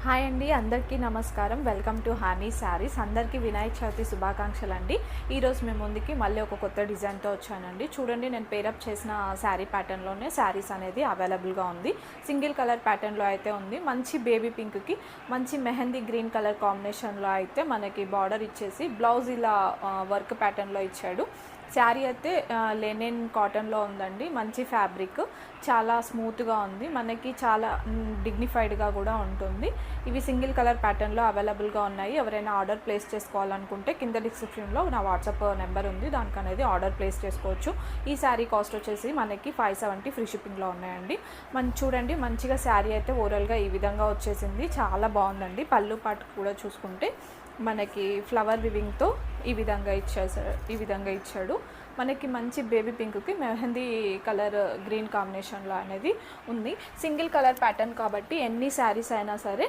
Hi అండి, అందరికీ నమస్కారం. Welcome to honey saris. అందరికీ వినాయక చవితి శుభాకాంక్షలు అండి. ఈరోజు మేము ముందుకి మళ్ళీ ఒక కొత్త డిజైన్తో వచ్చానండి. చూడండి, నేను పేరప్ చేసిన శారీ ప్యాటర్న్లోనే శారీస్ అనేది అవైలబుల్గా ఉంది. సింగిల్ కలర్ ప్యాటర్న్లో అయితే ఉంది. మంచి బేబీ పింక్కి మంచి మెహందీ గ్రీన్ కలర్ కాంబినేషన్లో అయితే మనకి బార్డర్ ఇచ్చేసి బ్లౌజ్ ఇలా వర్క్ ప్యాటర్న్లో ఇచ్చాడు. శారీ అయితే లెనిన్ కాటన్లో ఉందండి. మంచి ఫ్యాబ్రిక్, చాలా స్మూత్గా ఉంది. మనకి చాలా డిగ్నిఫైడ్గా కూడా ఉంటుంది. ఇవి సింగిల్ కలర్ ప్యాటర్న్లో అవైలబుల్గా ఉన్నాయి. ఎవరైనా ఆర్డర్ ప్లేస్ చేసుకోవాలనుకుంటే కింద డిస్క్రిప్షన్లో నా వాట్సాప్ నెంబర్ ఉంది, దానికి అనేది ఆర్డర్ ప్లేస్ చేసుకోవచ్చు. ఈ శారీ కాస్ట్ వచ్చేసి మనకి 570 ఫ్రీ షిప్పింగ్లో ఉన్నాయండి. చూడండి, మంచిగా శారీ అయితే ఓవరాల్గా ఈ విధంగా వచ్చేసింది. చాలా బాగుందండి. పళ్ళు పాటు కూడా చూసుకుంటే మనకి ఫ్లవర్ వివింగ్తో ఈ విధంగా ఇచ్చాడు. మనకి మంచి బేబీ పింక్కి మెహందీ కలర్ గ్రీన్ కాంబినేషన్లో అనేది ఉంది. సింగిల్ కలర్ ప్యాటర్న్ కాబట్టి ఎన్ని శారీస్ అయినా సరే